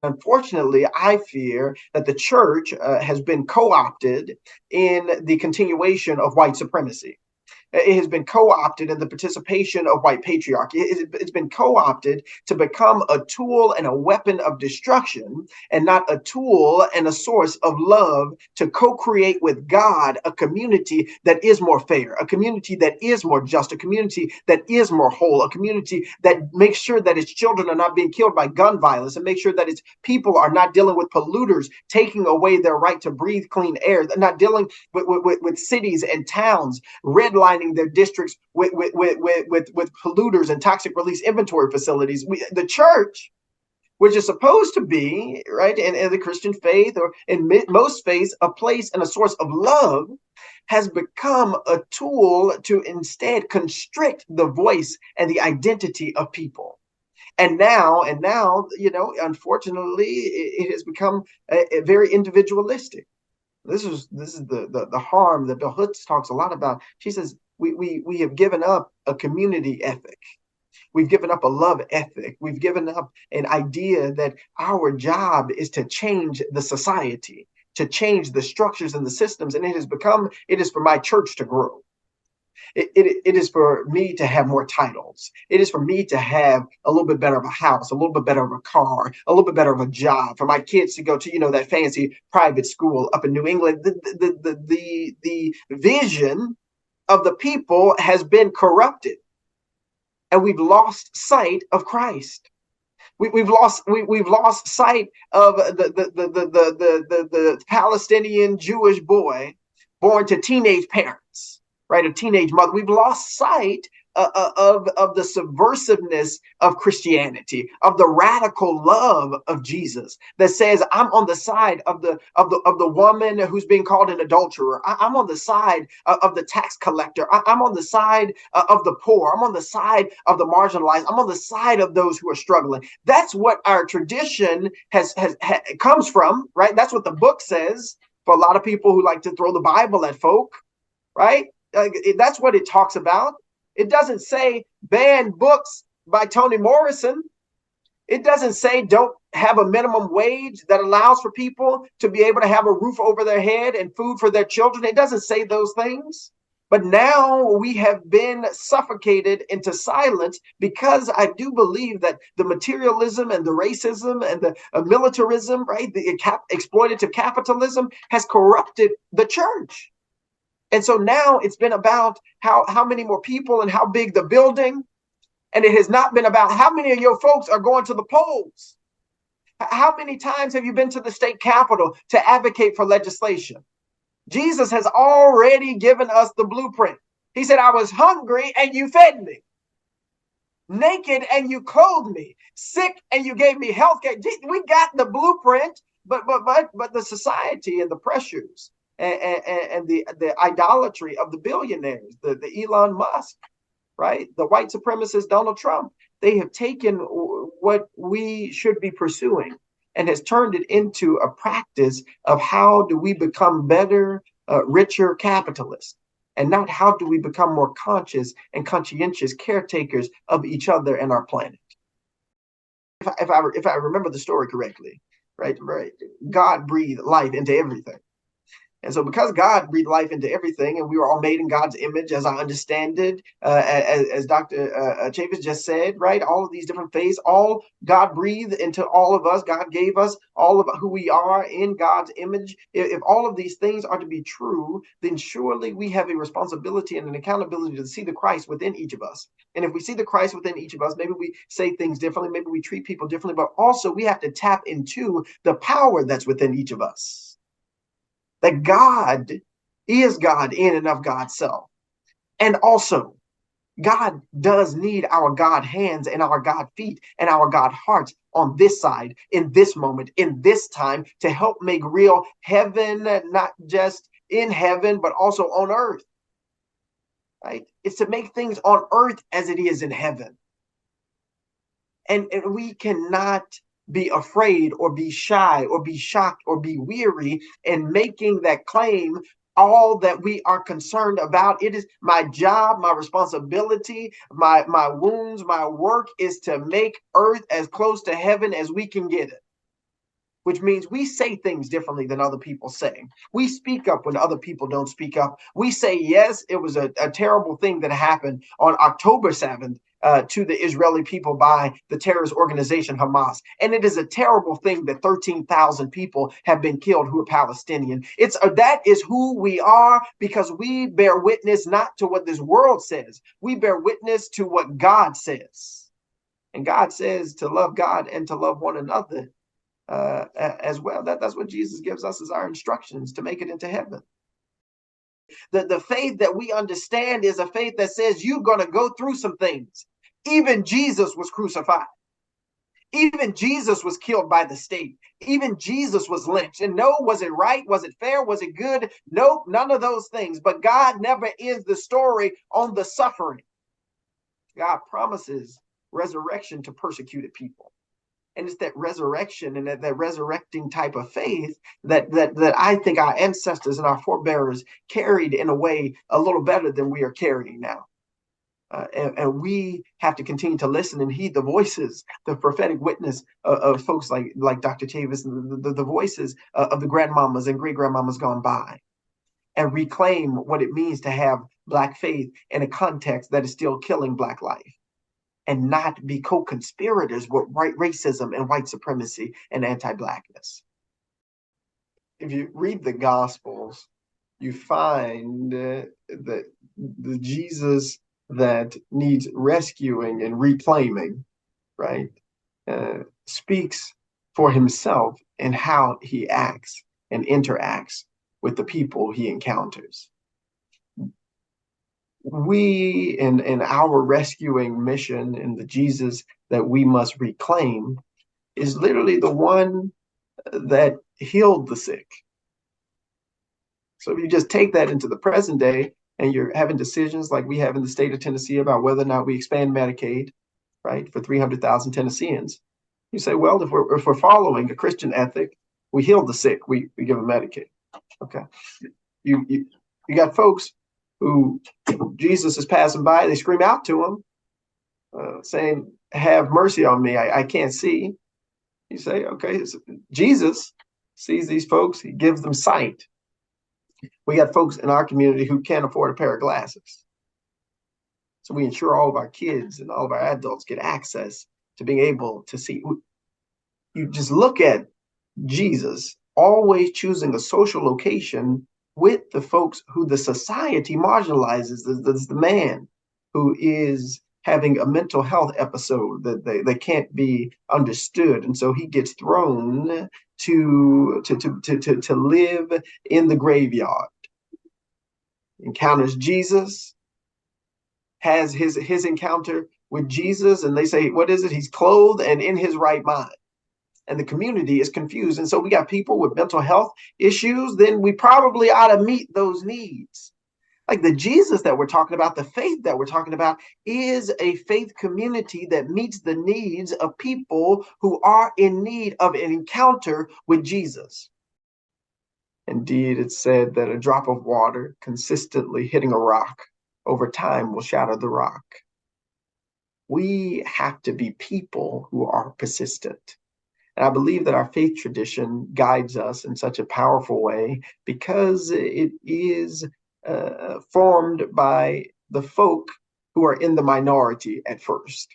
Unfortunately, I fear that the church has been co-opted in the continuation of white supremacy. It has been co-opted in the participation of white patriarchy. It's been co-opted to become a tool and a weapon of destruction, and not a tool and a source of love to co-create with God a community that is more fair, a community that is more just, a community that is more whole, a community that makes sure that its children are not being killed by gun violence, and make sure that its people are not dealing with polluters taking away their right to breathe clean air, not dealing with cities and towns redlining their districts with polluters and toxic release inventory facilities. The church, which is supposed to be, right, in the Christian faith or in most faiths, a place and a source of love, has become a tool to instead constrict the voice and the identity of people. And now, unfortunately, it has become a very individualistic. This is the harm that Bill Hoods talks a lot about. She says we have given up a community ethic. We've given up a love ethic. We've given up an idea that our job is to change the society, to change the structures and the systems. And it is for my church to grow. It is for me to have more titles. It is for me to have a little bit better of a house, a little bit better of a car, a little bit better of a job, for my kids to go to, that fancy private school up in New England. The vision of the people has been corrupted, and we've lost sight of Christ. We've lost sight of the Palestinian Jewish boy born to teenage parents, right? A teenage mother. We've lost sight of the subversiveness of Christianity, of the radical love of Jesus that says, I'm on the side of the woman who's being called an adulterer. I'm on the side of the tax collector. I'm on the side of the poor. I'm on the side of the marginalized. I'm on the side of those who are struggling. That's what our tradition comes from, right? That's what the book says. For a lot of people who like to throw the Bible at folk, right? That's what it talks about. It doesn't say ban books by Toni Morrison. It doesn't say don't have a minimum wage that allows for people to be able to have a roof over their head and food for their children. It doesn't say those things. But now we have been suffocated into silence, because I do believe that the materialism and the racism and the militarism, right, the exploitative capitalism has corrupted the church. And so now it's been about how many more people and how big the building. And it has not been about how many of your folks are going to the polls. How many times have you been to the state capitol to advocate for legislation? Jesus has already given us the blueprint. He said, I was hungry and you fed me, naked and you clothed me, sick and you gave me health care. We got the blueprint, but the society and the pressures and the idolatry of the billionaires, the Elon Musk, right? The white supremacist Donald Trump, they have taken what we should be pursuing and has turned it into a practice of how do we become better, richer capitalists, and not how do we become more conscious and conscientious caretakers of each other and our planet. If I remember the story correctly, right? God breathed life into everything. And so because God breathed life into everything, and we were all made in God's image, as I understand it, as Dr. Chavis just said, right? All of these different faiths, all God breathed into all of us. God gave us all of who we are in God's image. If all of these things are to be true, then surely we have a responsibility and an accountability to see the Christ within each of us. And if we see the Christ within each of us, maybe we say things differently, maybe we treat people differently, but also we have to tap into the power that's within each of us. That God is God in and of God's self. And also, God does need our God hands and our God feet and our God hearts on this side, in this moment, in this time, to help make real heaven, not just in heaven, but also on earth. Right? It's to make things on earth as it is in heaven. And we cannot be afraid or be shy or be shocked or be weary in making that claim. All that we are concerned about, it is my job, my responsibility, my wounds, my work is to make earth as close to heaven as we can get it. which means we say things differently than other people say. We speak up when other people don't speak up. We say, yes, it was a terrible thing that happened on October 7th to the Israeli people by the terrorist organization Hamas. And it is a terrible thing that 13,000 people have been killed who are Palestinian. That is who we are, because we bear witness not to what this world says. We bear witness to what God says. And God says to love God and to love one another as well. That's what Jesus gives us as our instructions to make it into heaven. The faith that we understand is a faith that says you're going to go through some things. Even Jesus was crucified. Even Jesus was killed by the state. Even Jesus was lynched. And no, was it right? Was it fair? Was it good? Nope, none of those things. But God never ends the story on the suffering. God promises resurrection to persecuted people. And it's that resurrection and that resurrecting type of faith that I think our ancestors and our forebears carried in a way a little better than we are carrying now. And we have to continue to listen and heed the voices, the prophetic witness of folks like Dr. Chavis, and the voices of the grandmamas and great grandmamas gone by, and reclaim what it means to have Black faith in a context that is still killing Black life, and not be co-conspirators with white racism and white supremacy and anti-Blackness. If you read the Gospels, you find that the Jesus that needs rescuing and reclaiming, right, speaks for himself and how he acts and interacts with the people he encounters. We, in our rescuing mission, and the Jesus that we must reclaim, is literally the one that healed the sick. So if you just take that into the present day, and you're having decisions like we have in the state of Tennessee about whether or not we expand Medicaid, right, for 300,000 Tennesseans, you say, well, if we're following a Christian ethic, we heal the sick, we give them Medicaid. Okay, you got folks who Jesus is passing by, they scream out to him, saying, have mercy on me, I can't see. You say, okay, Jesus sees these folks, he gives them sight. We got folks in our community who can't afford a pair of glasses. So we ensure all of our kids and all of our adults get access to being able to see. You just look at Jesus always choosing a social location with the folks who the society marginalizes. There's the man who is having a mental health episode that they can't be understood, and so he gets thrown to live in the graveyard. Encounters Jesus, has his encounter with Jesus, and they say, what is it? He's clothed and in his right mind. And the community is confused. And so we got people with mental health issues, then we probably ought to meet those needs. Like the Jesus that we're talking about, the faith that we're talking about, is a faith community that meets the needs of people who are in need of an encounter with Jesus. Indeed, it's said that a drop of water consistently hitting a rock over time will shatter the rock. We have to be people who are persistent. And I believe that our faith tradition guides us in such a powerful way because it is formed by the folk who are in the minority at first.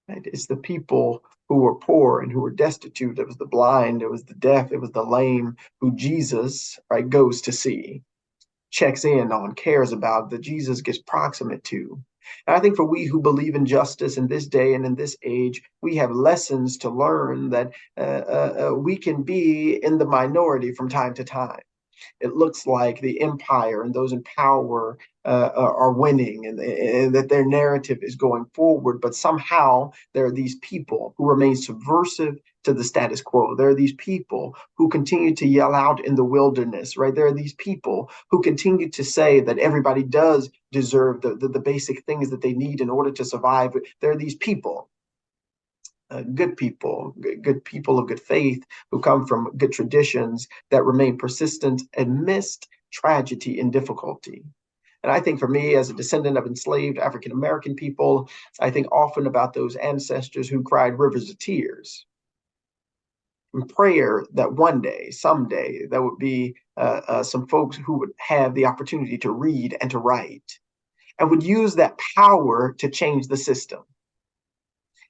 Right? It's the people who were poor and who were destitute. It was the blind, it was the deaf, it was the lame who Jesus, right, goes to see, checks in on, cares about, that Jesus gets proximate to. And I think for we who believe in justice in this day and in this age, we have lessons to learn that we can be in the minority from time to time. It looks like the empire and those in power are winning, and that their narrative is going forward. But somehow there are these people who remain subversive to the status quo. There are these people who continue to yell out in the wilderness, right? There are these people who continue to say that everybody does deserve the basic things that they need in order to survive. There are these people. Good people of good faith who come from good traditions that remain persistent amidst tragedy and difficulty. And I think for me, as a descendant of enslaved African American people, I think often about those ancestors who cried rivers of tears. in prayer that one day, someday, there would be some folks who would have the opportunity to read and to write and would use that power to change the system.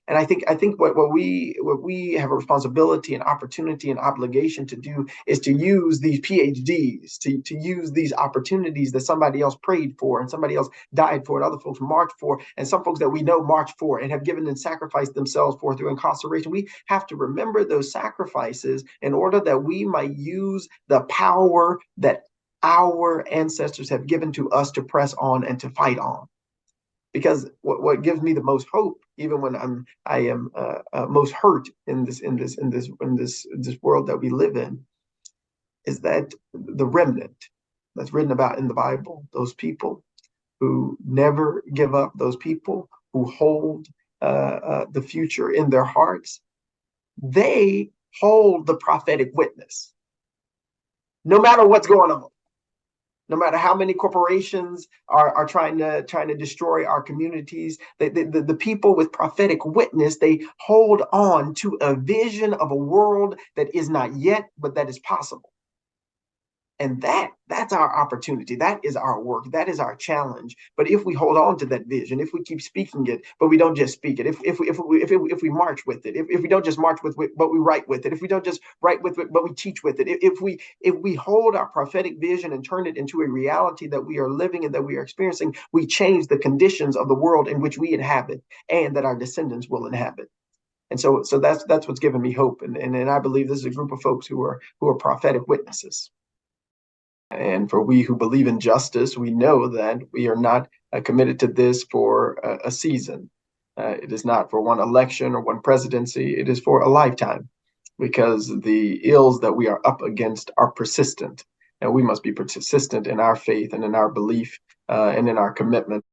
And I think what we have a responsibility and opportunity and obligation to do is to use these PhDs, to use these opportunities that somebody else prayed for and somebody else died for and other folks marched for, and some folks that we know marched for and have given and sacrificed themselves for through incarceration. We have to remember those sacrifices in order that we might use the power that our ancestors have given to us to press on and to fight on. Because what gives me the most hope, even when I am most hurt in this world that we live in, is that the remnant that's written about in the Bible, those people who never give up, those people who hold the future in their hearts, they hold the prophetic witness, no matter what's going on. No matter how many corporations are trying to destroy our communities, the people with prophetic witness, they hold on to a vision of a world that is not yet, but that is possible. And that's our opportunity. That is our work. That is our challenge. But if we hold on to that vision, if we keep speaking it, but we don't just speak it, if we march with it, if we don't just march with it, but we write with it, if we don't just write with it, but we teach with it, if we hold our prophetic vision and turn it into a reality that we are living and that we are experiencing, we change the conditions of the world in which we inhabit and that our descendants will inhabit. And so that's what's given me hope. And I believe this is a group of folks who are prophetic witnesses. And for we who believe in justice, we know that we are not committed to this for a season. It is not for one election or one presidency. It is for a lifetime, because the ills that we are up against are persistent. And we must be persistent in our faith and in our belief and in our commitment.